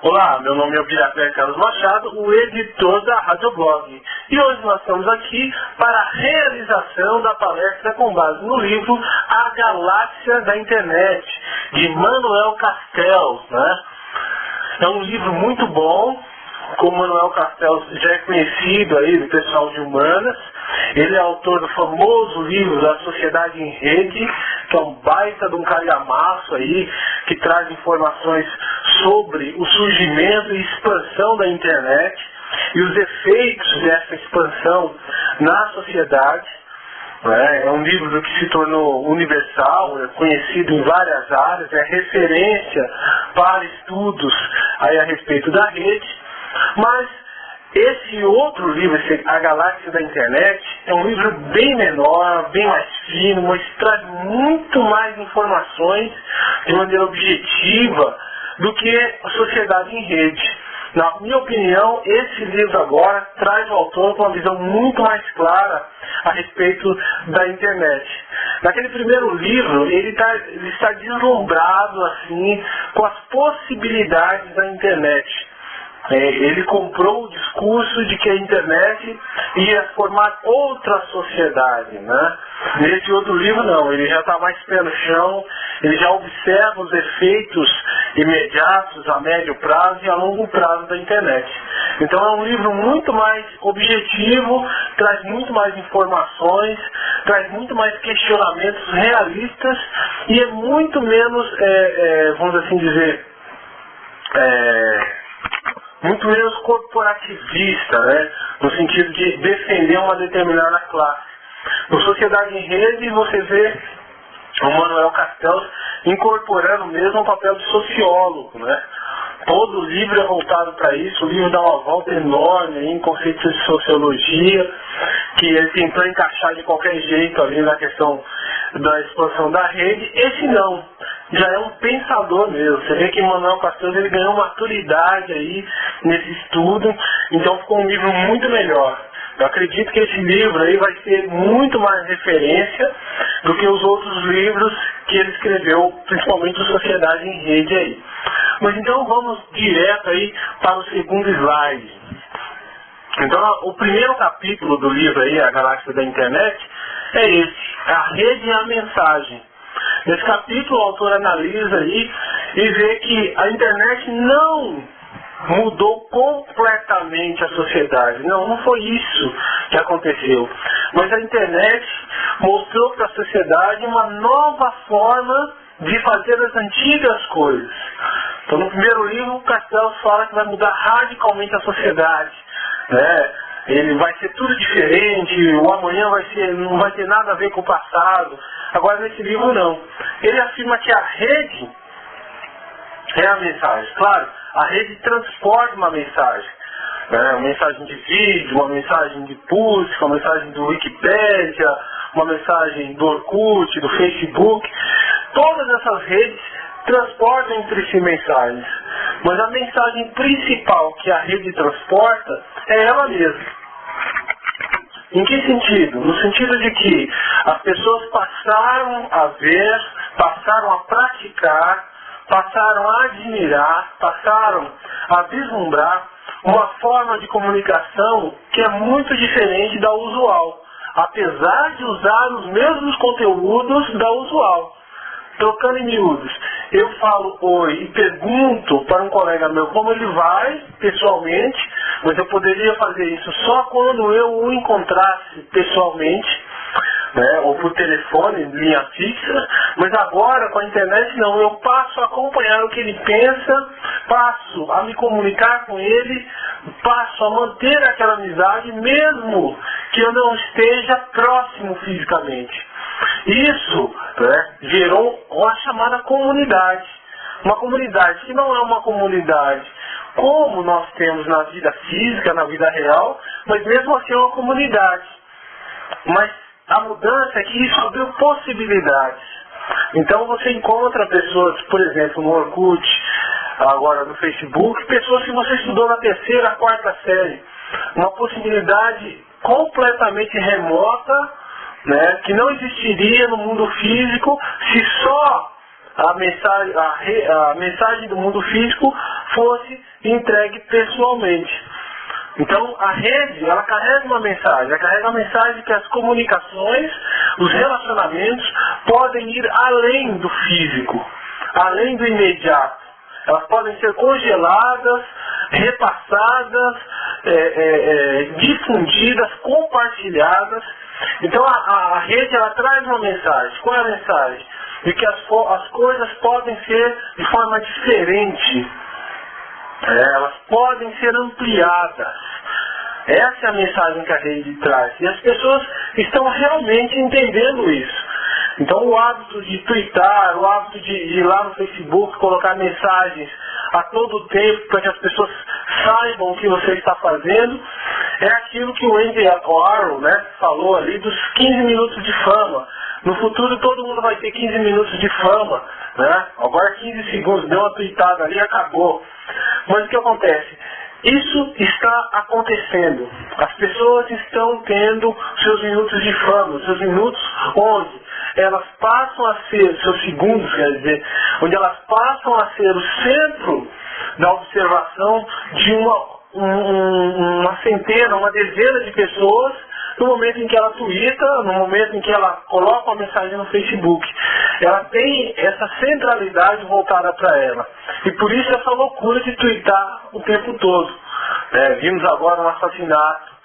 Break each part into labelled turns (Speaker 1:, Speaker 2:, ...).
Speaker 1: Olá, meu nome é Biracé Carlos Machado, o editor da Rádio Blog. E hoje nós estamos aqui para a realização da palestra com base no livro A Galáxia da Internet, de Manuel Castells, né? É um livro muito bom, como Manuel Castells já é conhecido aí do pessoal de humanas. Ele é autor do famoso livro da Sociedade em Rede, que é um baita de um calhamaço aí, que traz informações sobre o surgimento e expansão da internet e os efeitos dessa expansão na sociedade. É um livro que se tornou universal, é conhecido em várias áreas, é referência para estudos aí a respeito da rede, mas esse outro livro, A Galáxia da Internet, é um livro bem menor, bem mais fino, mas traz muito mais informações de maneira objetiva do que a Sociedade em Rede. Na minha opinião, esse livro agora traz ao autor com uma visão muito mais clara a respeito da internet. Naquele primeiro livro, ele está deslumbrado assim, com as possibilidades da internet. Ele comprou o discurso de que a internet ia formar outra sociedade, né? Nesse outro livro não, ele já está mais pé no chão, ele já observa os efeitos imediatos a médio prazo e a longo prazo da internet. Então é um livro muito mais objetivo, traz muito mais informações, traz muito mais questionamentos realistas e é muito menos, vamos assim dizer, muito menos corporativista, né? No sentido de defender uma determinada classe. No Sociedade em Rede, você vê o Manuel Castells incorporando mesmo o papel de sociólogo, né? Todo o livro é voltado para isso, o livro dá uma volta enorme em conceitos de sociologia, que ele tentou encaixar de qualquer jeito ali na questão da expansão da rede. Esse não, já é um pensador mesmo. Você vê que o Manuel Castells ele ganhou maturidade aí nesse estudo, então ficou um livro muito melhor. Eu acredito que esse livro aí vai ser muito mais referência do que os outros livros que ele escreveu, principalmente o Sociedade em Rede aí. Mas então vamos direto aí para o segundo slide. Então o primeiro capítulo do livro aí, A Galáxia da Internet, é esse, a rede e a mensagem. Nesse capítulo o autor analisa aí e vê que a internet não mudou completamente a sociedade. Não foi isso que aconteceu. Mas a internet mostrou para a sociedade uma nova forma de fazer as antigas coisas. Então no primeiro livro o Castells fala que vai mudar radicalmente a sociedade, né? Ele vai ser tudo diferente, o amanhã não vai ter nada a ver com o passado. Agora nesse livro não. Ele afirma que a rede é a mensagem. Claro, a rede transporta uma mensagem. Uma mensagem de vídeo, uma mensagem de post, uma mensagem do Wikipédia, uma mensagem do Orkut, do Facebook. Todas essas redes transportam entre si mensagens. Mas a mensagem principal que a rede transporta é ela mesma. Em que sentido? No sentido de que as pessoas passaram a ver, passaram a praticar, passaram a admirar, passaram a vislumbrar uma forma de comunicação que é muito diferente da usual, apesar de usar os mesmos conteúdos da usual. Trocando em miúdos, eu falo oi e pergunto para um colega meu como ele vai pessoalmente, mas eu poderia fazer isso só quando eu o encontrasse pessoalmente, né, ou por telefone, linha fixa, mas agora com a internet não, eu passo a acompanhar o que ele pensa, passo a me comunicar com ele, passo a manter aquela amizade mesmo que eu não esteja próximo fisicamente. Isso, né, gerou uma chamada comunidade. Uma comunidade que não é uma comunidade como nós temos na vida física, na vida real, mas mesmo assim é uma comunidade. Mas a mudança é que isso abriu possibilidades. Então você encontra pessoas, por exemplo, no Orkut, agora no Facebook, pessoas que você estudou na terceira, quarta série. Uma possibilidade completamente remota, né, que não existiria no mundo físico se só a mensagem do mundo físico fosse entregue pessoalmente. Então a rede, ela carrega uma mensagem, ela carrega a mensagem que as comunicações, os relacionamentos podem ir além do físico, além do imediato. Elas podem ser congeladas, repassadas, difundidas, compartilhadas. Então a rede, ela traz uma mensagem. Qual é a mensagem? De que as coisas podem ser de forma diferente. Elas podem ser ampliadas. Essa é a mensagem que a rede traz. E as pessoas estão realmente entendendo isso. Então o hábito de twittar, o hábito de ir lá no Facebook, colocar mensagens a todo tempo para que as pessoas saibam o que você está fazendo, é aquilo que o Andy Warhol, né, falou ali dos 15 minutos de fama. No futuro todo mundo vai ter 15 minutos de fama, né? Agora 15 segundos, deu uma tweetada ali e acabou. Mas o que acontece? Isso está acontecendo. As pessoas estão tendo seus minutos de fama, seus minutos onde elas passam a ser, seus segundos, quer dizer, onde elas passam a ser o centro da observação de uma centena, uma dezena de pessoas, no momento em que ela twitta, no momento em que ela coloca uma mensagem no Facebook. Ela tem essa centralidade voltada para ela. E por isso essa loucura de twittar o tempo todo. Vimos agora um assassinato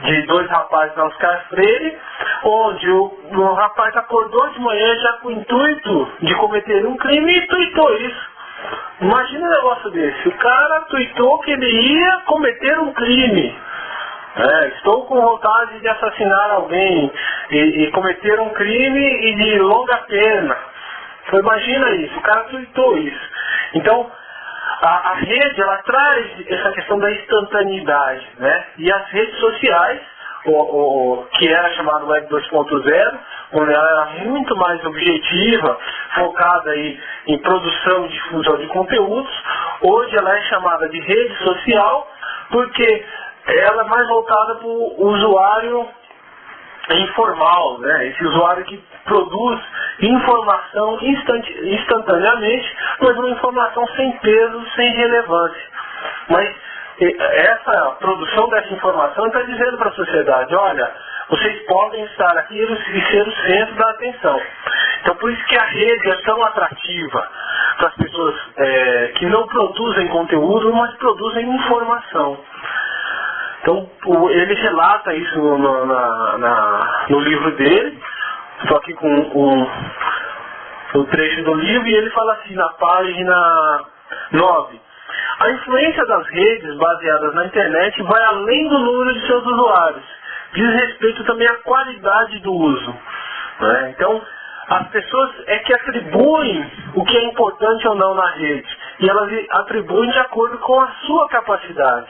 Speaker 1: de 2 rapazes na Oscar Freire, onde o rapaz acordou de manhã já com o intuito de cometer um crime e tweetou isso. Imagina um negócio desse. O cara tweetou que ele ia cometer um crime. Estou com vontade de assassinar alguém e cometer um crime e de longa pena. Então, imagina isso, o cara tweetou isso. Então, a rede, ela traz essa questão da instantaneidade, né? E as redes sociais, que era chamado Web 2.0, onde ela era muito mais objetiva, focada aí em produção e difusão de conteúdos, hoje ela é chamada de rede social, porque ela é mais voltada para o usuário informal, né? Esse usuário que produz informação instantaneamente, mas uma informação sem peso, sem relevância. Mas essa produção dessa informação está dizendo para a sociedade, olha, vocês podem estar aqui e ser o centro da atenção. Então por isso que a rede é tão atrativa para as pessoas que não produzem conteúdo, mas produzem informação. Então, ele relata isso no livro dele. Estou aqui com o trecho do livro, e ele fala assim, na página 9. A influência das redes baseadas na internet vai além do número de seus usuários. Diz respeito também à qualidade do uso. Né? Então, as pessoas que atribuem o que é importante ou não na rede. E elas atribuem de acordo com a sua capacidade.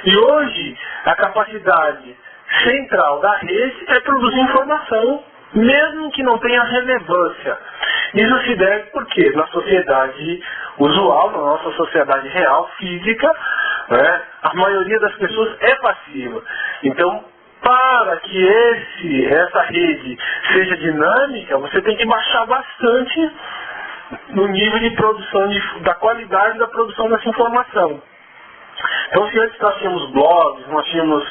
Speaker 1: E hoje, a capacidade central da rede é produzir informação, mesmo que não tenha relevância. Isso se deve porque na sociedade usual, na nossa sociedade real, física, né, a maioria das pessoas é passiva. Então, para que essa rede seja dinâmica, você tem que baixar bastante no nível de produção, da qualidade da produção dessa informação. Então, se antes nós tínhamos blogs, nós tínhamos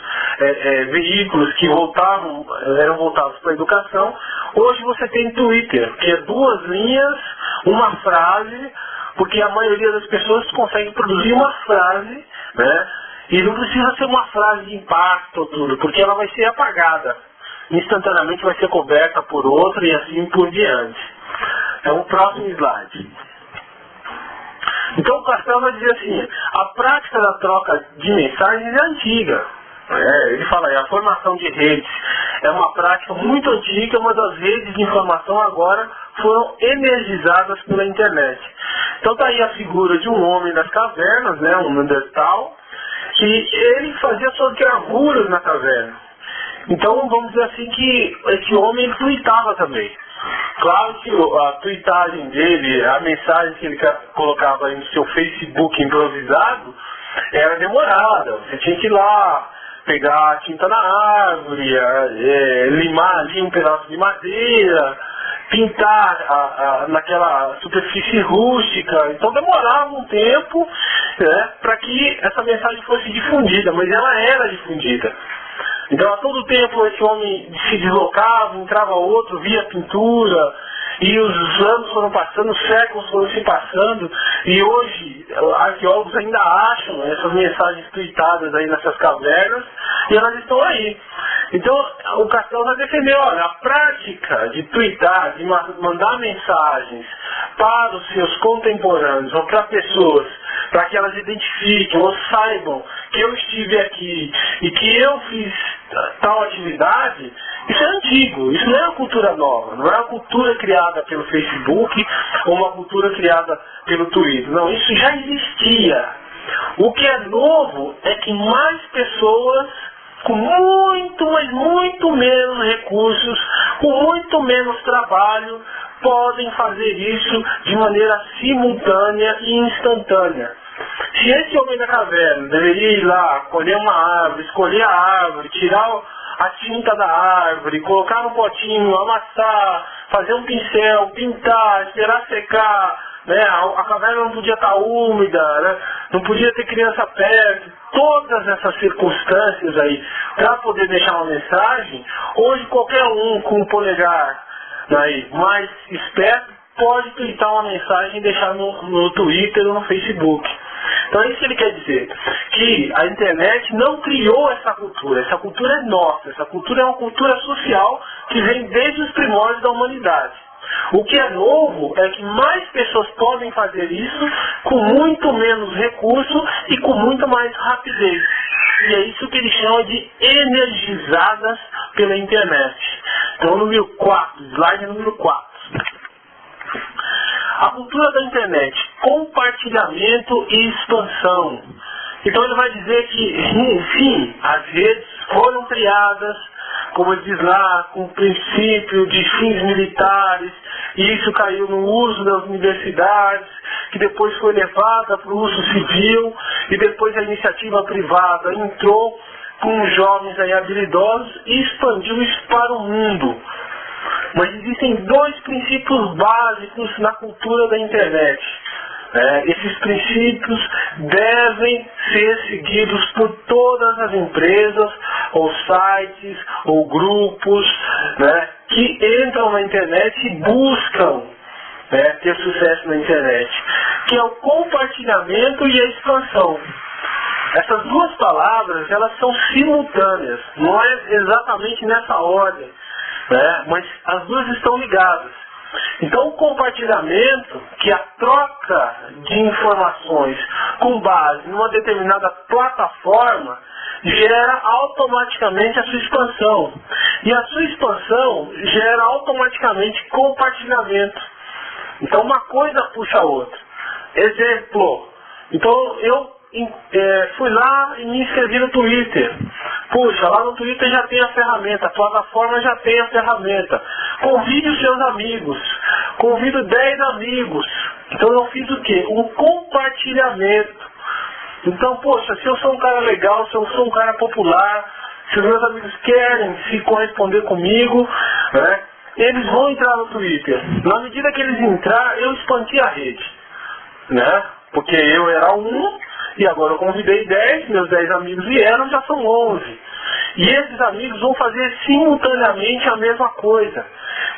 Speaker 1: veículos que eram voltados para a educação, hoje você tem Twitter, que é 2 linhas, uma frase, porque a maioria das pessoas consegue produzir uma frase, né? E não precisa ser uma frase de impacto ou tudo, porque ela vai ser apagada. Instantaneamente vai ser coberta por outra e assim por diante. Então, o próximo slide. Então, o Castell vai dizer assim, a prática da troca de mensagens é antiga. Ele fala aí, a formação de redes é uma prática muito antiga, mas as redes de informação agora foram energizadas pela internet. Então, está aí a figura de um homem das cavernas, né, um Neandertal, que ele fazia suas gravuras na caverna. Então, vamos dizer assim que esse homem tweetava também. Claro que a tweetagem dele, a mensagem que ele colocava aí no seu Facebook improvisado, era demorada. Você tinha que ir lá, pegar a tinta na árvore, limar ali um pedaço de madeira, pintar naquela superfície rústica. Então demorava um tempo, para que essa mensagem fosse difundida, mas ela era difundida. Então a todo tempo esse homem se deslocava, entrava outro, via pintura, e os anos foram passando, os séculos foram se passando, e hoje arqueólogos ainda acham essas mensagens tuitadas aí nessas cavernas, e elas estão aí. Então o Castells vai defender, olha, a prática de tuitar, de mandar mensagens para os seus contemporâneos, ou para pessoas, para que elas identifiquem ou saibam que eu estive aqui e que eu fiz tal atividade, isso é antigo, isso não é uma cultura nova, não é uma cultura criada pelo Facebook ou uma cultura criada pelo Twitter, não, isso já existia. O que é novo é que mais pessoas com muito, mas muito menos recursos, com muito menos trabalho, podem fazer isso de maneira simultânea e instantânea. Se esse homem da caverna deveria ir lá, colher uma árvore, escolher a árvore, tirar a tinta da árvore, colocar no potinho, amassar, fazer um pincel, pintar, esperar secar, né? A caverna não podia estar úmida, né? Não podia ter criança perto, todas essas circunstâncias aí, para poder deixar uma mensagem, hoje qualquer um com o polegar aí, mais esperto pode tweetar uma mensagem e deixar no Twitter ou no Facebook. Então é isso que ele quer dizer, que a internet não criou essa cultura é nossa, essa cultura é uma cultura social que vem desde os primórdios da humanidade. O que é novo é que mais pessoas podem fazer isso com muito menos recurso e com muito mais rapidez. E é isso que ele chama de energizadas pela internet. Então, número 4, slide número 4. A cultura da internet, compartilhamento e expansão. Então ele vai dizer que, sim, as redes foram criadas, como ele diz lá, com o princípio de fins militares, e isso caiu no uso das universidades, que depois foi levada para o uso civil, e depois a iniciativa privada entrou com jovens aí habilidosos e expandiu isso para o mundo. Mas existem dois princípios básicos na cultura da internet. Esses princípios devem ser seguidos por todas as empresas, ou sites, ou grupos, que entram na internet e buscam ter sucesso na internet, que é o compartilhamento e a expansão. Essas duas palavras, elas são simultâneas, não é exatamente nessa ordem, mas as duas estão ligadas. Então o compartilhamento, que é a troca de informações com base numa determinada plataforma, gera automaticamente a sua expansão. E a sua expansão gera automaticamente compartilhamento. Então uma coisa puxa a outra. Exemplo, então eu fui lá e me inscrevi no Twitter. Puxa, lá no Twitter já tem a ferramenta, a plataforma já tem a ferramenta. Convide os seus amigos, convido 10 amigos. Então eu fiz o quê? Um compartilhamento. Então, poxa, se eu sou um cara legal, se eu sou um cara popular, se os meus amigos querem se corresponder comigo, eles vão entrar no Twitter. Na medida que eles entrarem, eu expandi a rede. Porque eu era um, e agora eu convidei 10, meus 10 amigos vieram, já são 11. E esses amigos vão fazer simultaneamente a mesma coisa.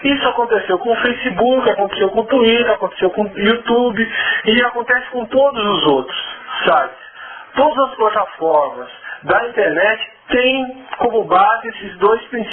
Speaker 1: Isso aconteceu com o Facebook, aconteceu com o Twitter, aconteceu com o YouTube, e acontece com todos os outros sites. Todas as plataformas da internet têm como base esses dois princípios.